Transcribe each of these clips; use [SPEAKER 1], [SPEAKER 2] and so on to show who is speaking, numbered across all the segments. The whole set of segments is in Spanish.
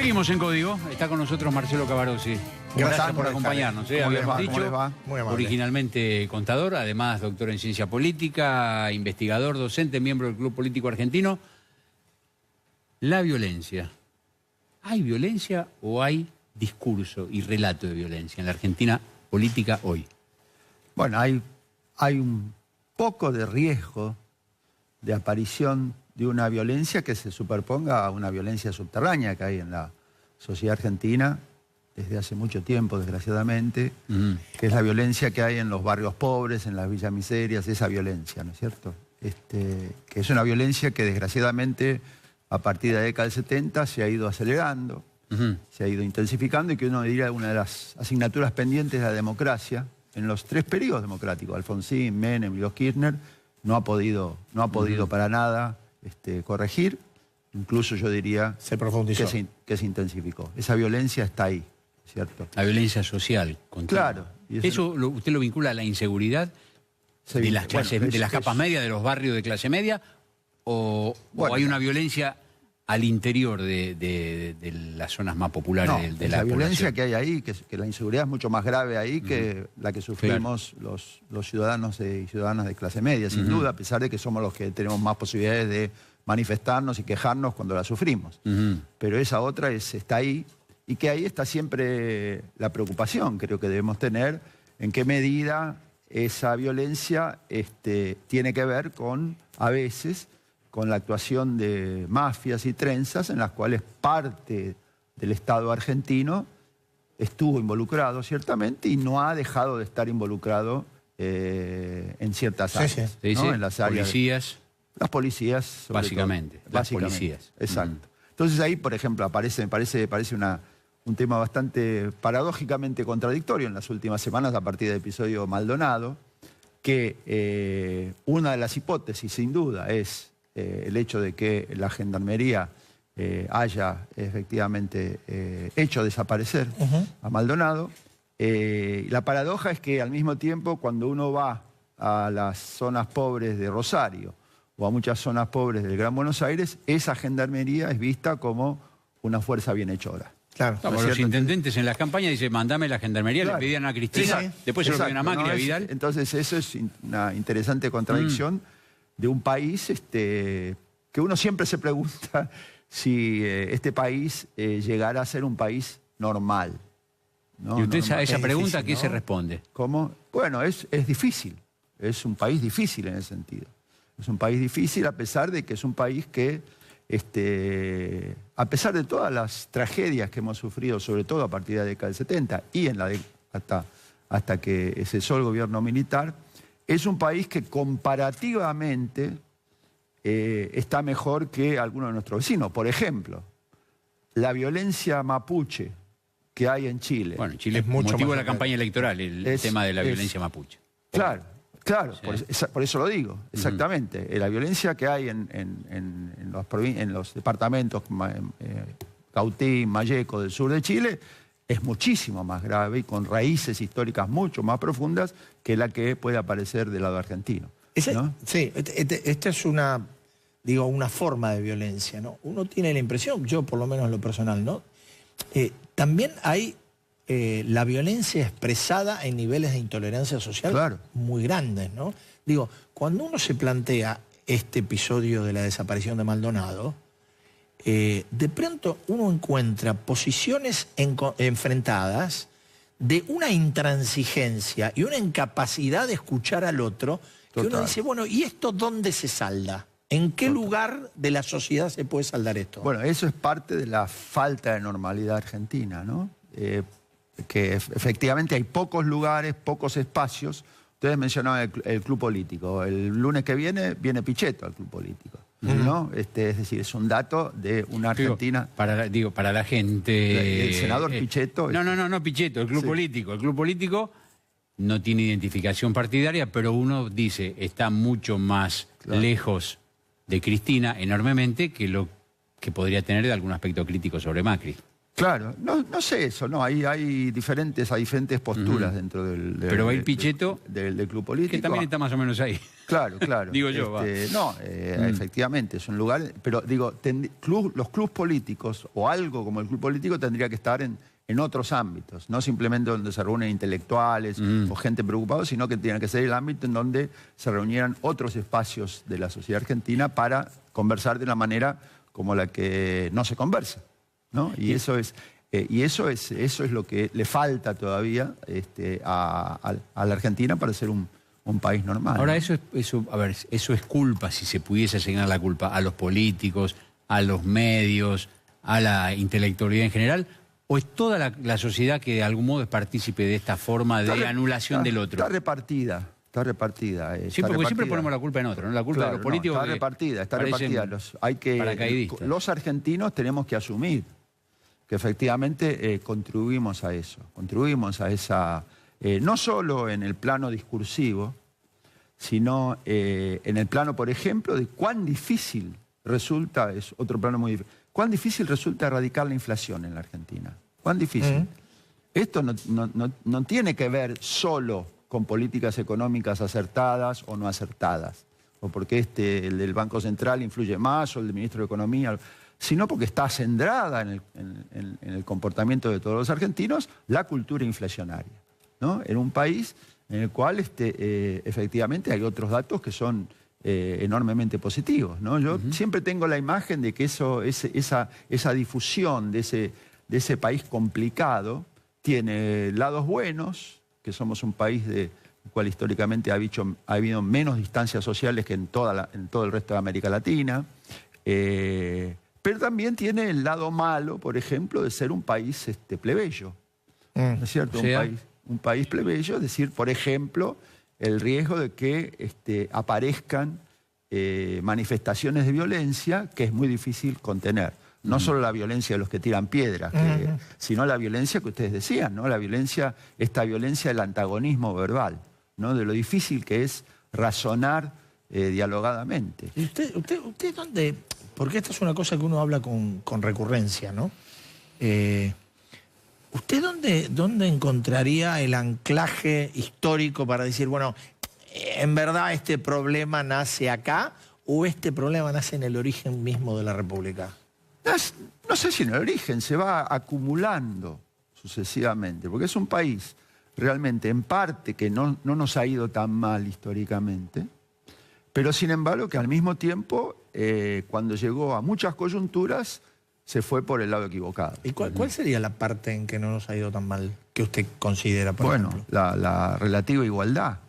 [SPEAKER 1] Seguimos en Código. Está con nosotros Marcelo Cavarossi. Gracias por acompañarnos. Habíamos dicho, originalmente contador, además doctor en ciencia política, investigador, docente, miembro del Club Político Argentino. La violencia. ¿Hay violencia o hay discurso y relato de violencia en la Argentina política hoy?
[SPEAKER 2] Bueno, hay un poco de riesgo de aparición de una violencia que se superponga a una violencia subterránea que hay en la sociedad argentina desde hace mucho tiempo, desgraciadamente, que es la violencia que hay en los barrios pobres, en las villas miserias, esa violencia, ¿no es cierto? Que es una violencia que desgraciadamente a partir de la década del 70 se ha ido acelerando, se ha ido intensificando y que uno diría una de las asignaturas pendientes de la democracia en los tres periodos democráticos, Alfonsín, Menem y los Kirchner, no ha podido para nada corregir, incluso yo diría
[SPEAKER 3] se profundizó.
[SPEAKER 2] Que se intensificó. Esa violencia está ahí, ¿cierto?
[SPEAKER 1] La violencia social. Continua.
[SPEAKER 2] Claro.
[SPEAKER 1] ¿Eso usted lo vincula a la inseguridad de las clases, de las capas medias, de los barrios de clase media? ¿O hay una violencia al interior de las zonas más populares de la
[SPEAKER 2] violencia que hay ahí, que la inseguridad es mucho más grave ahí que la que sufrimos los ciudadanos y ciudadanas de clase media, sin duda, a pesar de que somos los que tenemos más posibilidades de manifestarnos y quejarnos cuando la sufrimos. Pero esa otra está ahí, y que ahí está siempre la preocupación, creo que debemos tener, en qué medida esa violencia tiene que ver con, a veces, con la actuación de mafias y trenzas en las cuales parte del Estado argentino estuvo involucrado, ciertamente, y no ha dejado de estar involucrado en ciertas áreas. ¿No? En las áreas.
[SPEAKER 1] Policías.
[SPEAKER 2] Las policías,
[SPEAKER 1] básicamente. Las policías.
[SPEAKER 2] Exacto. Entonces ahí, por ejemplo, me parece un tema bastante paradójicamente contradictorio en las últimas semanas a partir del episodio Maldonado, que una de las hipótesis, sin duda, es el hecho de que la Gendarmería haya efectivamente hecho desaparecer a Maldonado. La paradoja es que al mismo tiempo, cuando uno va a las zonas pobres de Rosario o a muchas zonas pobres del Gran Buenos Aires, esa Gendarmería es vista como una fuerza bienhechora.
[SPEAKER 1] Claro, ¿no los intendentes en las campañas dicen, mandame la Gendarmería, le pedían a Cristina, después se lo pedían a Macri, a Vidal.
[SPEAKER 2] Entonces eso es una interesante contradicción de un país que uno siempre se pregunta si este país llegará a ser un país normal. ¿No?
[SPEAKER 1] ¿Y usted a esa pregunta
[SPEAKER 2] difícil,
[SPEAKER 1] qué se responde?
[SPEAKER 2] ¿Cómo? Bueno, es difícil, es un país difícil en ese sentido. Es un país difícil a pesar de que es un país que, a pesar de todas las tragedias que hemos sufrido, sobre todo a partir de la década del 70 y hasta que cesó el gobierno militar, es un país que comparativamente está mejor que algunos de nuestros vecinos. Por ejemplo, la violencia mapuche que hay en Chile.
[SPEAKER 1] Bueno, en Chile es mucho motivo de la campaña electoral, el tema de la violencia mapuche.
[SPEAKER 2] Claro,
[SPEAKER 1] sí.
[SPEAKER 2] por eso lo digo, exactamente. La violencia que hay en los departamentos Cautín, Malleco del sur de Chile es muchísimo más grave y con raíces históricas mucho más profundas que la que puede aparecer del lado argentino. ¿No?
[SPEAKER 3] Sí, esta es una forma de violencia, ¿no? Uno tiene la impresión, yo por lo menos en lo personal, ¿no? También hay la violencia expresada en niveles de intolerancia social muy grandes, ¿no? Digo, cuando uno se plantea este episodio de la desaparición de Maldonado, de pronto uno encuentra posiciones enfrentadas de una intransigencia y una incapacidad de escuchar al otro, que uno dice, bueno, ¿y esto dónde se salda? ¿En qué lugar de la sociedad se puede saldar esto?
[SPEAKER 2] Bueno, eso es parte de la falta de normalidad argentina, ¿no? Que efectivamente hay pocos lugares, pocos espacios. Ustedes mencionaban el club político. El lunes que viene Pichetto al club político, ¿no? Es decir, es un dato de una Argentina...
[SPEAKER 1] Para la gente...
[SPEAKER 2] El senador Pichetto...
[SPEAKER 1] No, Pichetto, el club político. El club político no tiene identificación partidaria, pero uno dice, está mucho más lejos de Cristina enormemente que lo que podría tener de algún aspecto crítico sobre Macri.
[SPEAKER 2] Claro, no sé eso, no, hay diferentes posturas dentro del
[SPEAKER 1] Pero va a ir Pichetto,
[SPEAKER 2] del club político.
[SPEAKER 1] Que también está más o menos ahí.
[SPEAKER 2] Claro.
[SPEAKER 1] Digo yo,
[SPEAKER 2] efectivamente, es un lugar, pero digo, los clubes políticos o algo como el club político tendría que estar en otros ámbitos, no simplemente donde se reúnen intelectuales o gente preocupada, sino que tiene que ser el ámbito en donde se reunieran otros espacios de la sociedad argentina para conversar de una manera como la que no se conversa, ¿no? Y eso es lo que le falta todavía a la Argentina para ser un país normal.
[SPEAKER 1] Ahora, eso es culpa, si se pudiese asignar la culpa a los políticos, a los medios, a la intelectualidad en general, ¿o es toda la sociedad que de algún modo es partícipe de esta forma de anulación del otro?
[SPEAKER 2] Está repartida.
[SPEAKER 1] Sí, porque siempre ponemos la culpa en otro, ¿no? La culpa de los políticos.
[SPEAKER 2] Está repartida. Los argentinos tenemos que asumir que efectivamente contribuimos a eso. Contribuimos a esa, no solo en el plano discursivo, sino en el plano, por ejemplo, de cuán difícil resulta, es otro plano muy difícil, cuán difícil resulta erradicar la inflación en la Argentina. Cuán difícil. Esto no tiene que ver solo con políticas económicas acertadas o no acertadas, o porque el del Banco Central influye más, o el del Ministro de Economía, sino porque está centrada en el comportamiento de todos los argentinos la cultura inflacionaria, ¿no? En un país en el cual efectivamente hay otros datos que son enormemente positivos, ¿no? Yo siempre tengo la imagen de que esa difusión de ese país complicado tiene lados buenos, que somos un país del cual históricamente ha habido menos distancias sociales que en todo el resto de América Latina, pero también tiene el lado malo, por ejemplo, de ser un país plebeyo, ¿no es cierto? Un país plebeyo, es decir, por ejemplo, el riesgo de que aparezcan manifestaciones de violencia que es muy difícil contener. No solo la violencia de los que tiran piedras, sino la violencia que ustedes decían, ¿no? Esta violencia del antagonismo verbal, ¿no? De lo difícil que es razonar dialogadamente.
[SPEAKER 3] ¿Y usted dónde? Porque esta es una cosa que uno habla con recurrencia, ¿no? ¿Usted dónde encontraría el anclaje histórico para decir, bueno, en verdad este problema nace acá o este problema nace en el origen mismo de la República?
[SPEAKER 2] No sé si en el origen, se va acumulando sucesivamente, porque es un país realmente en parte que no nos ha ido tan mal históricamente, pero sin embargo que al mismo tiempo, cuando llegó a muchas coyunturas, se fue por el lado equivocado.
[SPEAKER 3] ¿Y cuál sería la parte en que no nos ha ido tan mal que usted considera, por ejemplo?
[SPEAKER 2] La relativa igualdad.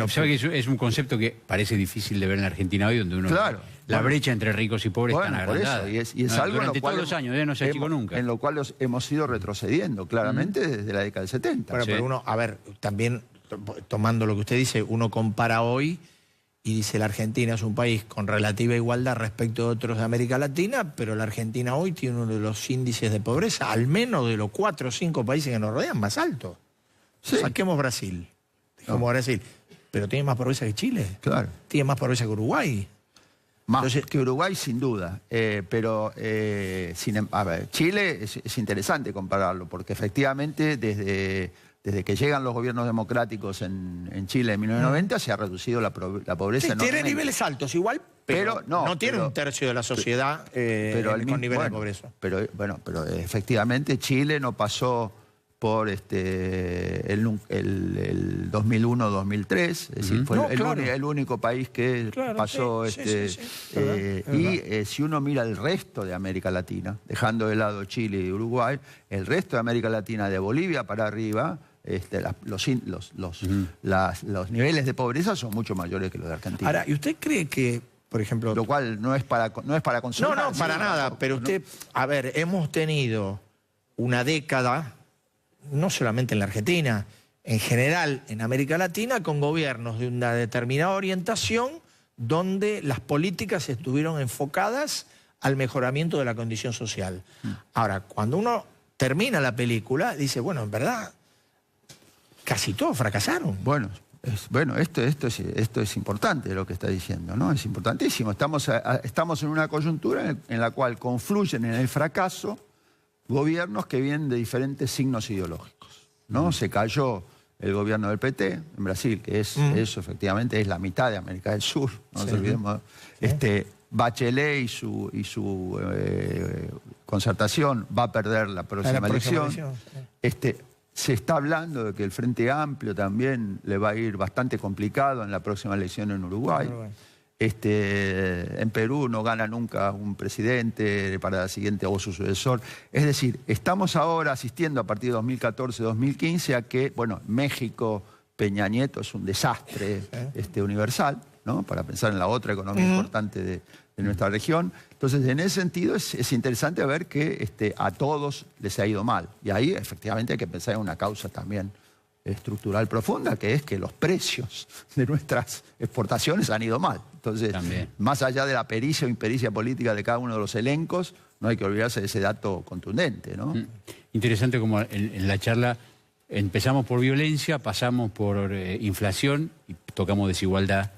[SPEAKER 1] ¿Sabe que es un concepto que parece difícil de ver en la Argentina hoy, donde uno...
[SPEAKER 2] Claro.
[SPEAKER 1] La brecha entre ricos y pobres está agrandada.
[SPEAKER 2] Y es algo
[SPEAKER 1] durante todos los años, no se achicó nunca.
[SPEAKER 2] En lo cual hemos ido retrocediendo claramente desde la década del 70.
[SPEAKER 3] Bueno, pero uno, a ver, también tomando lo que usted dice, uno compara hoy y dice la Argentina es un país con relativa igualdad respecto a otros de América Latina, pero la Argentina hoy tiene uno de los índices de pobreza, al menos de los 4 o 5 países que nos rodean, más alto. Sí. Saquemos Brasil. Dejamos Brasil. Pero tiene más pobreza que Chile.
[SPEAKER 2] Claro.
[SPEAKER 3] Tiene más pobreza que Uruguay.
[SPEAKER 2] Más que Uruguay, sin duda. Pero Chile es interesante compararlo, porque efectivamente desde que llegan los gobiernos democráticos en Chile en 1990 se ha reducido la pobreza.
[SPEAKER 3] Sí, tiene niveles altos igual, pero no tiene un tercio de la sociedad con niveles de pobreza. Pero
[SPEAKER 2] efectivamente Chile no pasó por el 2001-2003, es decir, fue el único país que pasó. Si uno mira el resto de América Latina, dejando de lado Chile y Uruguay, el resto de América Latina, de Bolivia para arriba, los niveles de pobreza son mucho mayores que los de Argentina.
[SPEAKER 3] Ahora, ¿y usted cree que, por ejemplo...
[SPEAKER 2] Lo cual no es para consolar.
[SPEAKER 3] No, para nada, pero usted... A ver, hemos tenido una década... no solamente en la Argentina, en general en América Latina, con gobiernos de una determinada orientación donde las políticas estuvieron enfocadas al mejoramiento de la condición social. Ahora, cuando uno termina la película, dice, bueno, en verdad, casi todos fracasaron.
[SPEAKER 2] Bueno, Bueno, esto es importante lo que está diciendo, ¿no? Es importantísimo. Estamos en una coyuntura en la cual confluyen en el fracaso gobiernos que vienen de diferentes signos ideológicos, ¿no? Se cayó el gobierno del PT en Brasil, que eso efectivamente es la mitad de América del Sur, no nos olvidemos. Bachelet y su concertación va a perder la próxima elección. Se está hablando de que el Frente Amplio también le va a ir bastante complicado en la próxima elección en Uruguay. En Perú no gana nunca un presidente para la siguiente o su sucesor. Es decir, estamos ahora asistiendo a partir de 2014-2015 a que, bueno, México, Peña Nieto es un desastre universal, ¿no? Para pensar en la otra economía importante de nuestra región. Entonces, en ese sentido, es interesante ver que a todos les ha ido mal. Y ahí, efectivamente, hay que pensar en una causa también estructural profunda, que es que los precios de nuestras exportaciones han ido mal. Entonces, más allá de la pericia o impericia política de cada uno de los elencos, no hay que olvidarse de ese dato contundente, ¿no?
[SPEAKER 1] Interesante como en la charla empezamos por violencia, pasamos por inflación y tocamos desigualdad.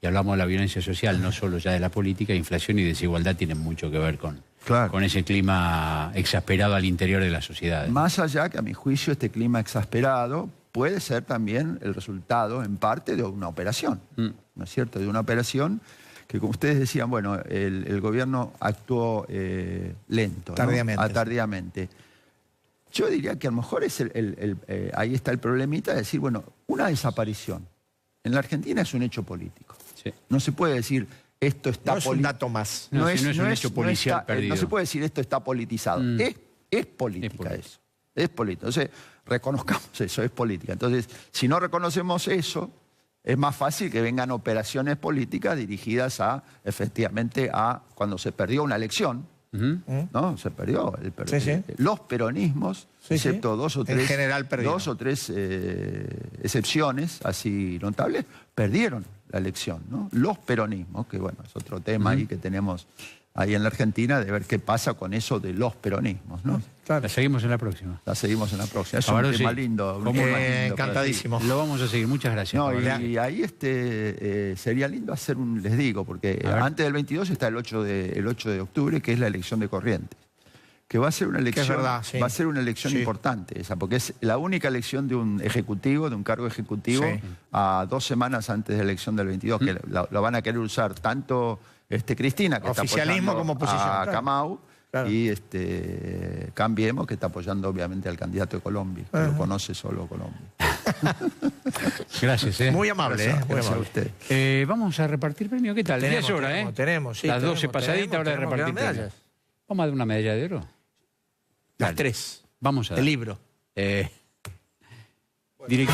[SPEAKER 1] Y hablamos de la violencia social, no solo ya de la política. Inflación y desigualdad tienen mucho que ver con ese clima exasperado al interior de la sociedad.
[SPEAKER 2] Más allá que, a mi juicio, este clima exasperado puede ser también el resultado, en parte, de una operación, ¿no es cierto? De una operación que, como ustedes decían, bueno, el gobierno actuó lento,
[SPEAKER 3] tardíamente.
[SPEAKER 2] ¿no? Tardíamente. Yo diría que a lo mejor ahí está el problemita de decir, bueno, una desaparición en la Argentina es un hecho político. No se puede decir esto está...
[SPEAKER 3] No es un dato más.
[SPEAKER 1] No es un hecho policial perdido.
[SPEAKER 2] No se puede decir esto está politizado. Es política eso. Es política. Entonces, reconozcamos eso, es política. Entonces, si no reconocemos eso, es más fácil que vengan operaciones políticas dirigidas efectivamente, a cuando se perdió una elección, ¿no? Se perdió. Los peronismos, excepto dos o tres excepciones así notables, perdieron la elección, ¿no? Los peronismos, que bueno, es otro tema ahí que tenemos ahí en la Argentina, de ver qué pasa con eso de los peronismos, ¿no?
[SPEAKER 1] Claro. La seguimos en la próxima.
[SPEAKER 2] La seguimos en la próxima. Es un tema lindo.
[SPEAKER 3] Encantadísimo.
[SPEAKER 1] Lo vamos a seguir. Muchas gracias.
[SPEAKER 2] No, y ahí sería lindo hacer les digo, porque antes del 22 está el 8 de octubre, que es la elección de Corrientes. Que va a ser una elección, va a ser una elección importante esa, porque es la única elección de un ejecutivo, de un cargo ejecutivo, a 2 semanas antes de la elección del 22, que lo van a querer usar tanto Cristina, que
[SPEAKER 3] oficialismo
[SPEAKER 2] está
[SPEAKER 3] como oposición,
[SPEAKER 2] a Camau, y Cambiemos, que está apoyando obviamente al candidato de Colombia, que lo conoce solo Colombia.
[SPEAKER 1] Gracias,
[SPEAKER 3] Muy amable,
[SPEAKER 2] Gracias a usted.
[SPEAKER 1] Vamos a repartir premio. ¿Qué tal?
[SPEAKER 3] Tenemos,
[SPEAKER 1] ya es hora,
[SPEAKER 3] tenemos,
[SPEAKER 1] Las 12 pasaditas, hora de repartir premios. Vamos a dar una medalla de oro.
[SPEAKER 3] Las 3.
[SPEAKER 1] Vamos a dar.
[SPEAKER 3] El libro.
[SPEAKER 1] Directo.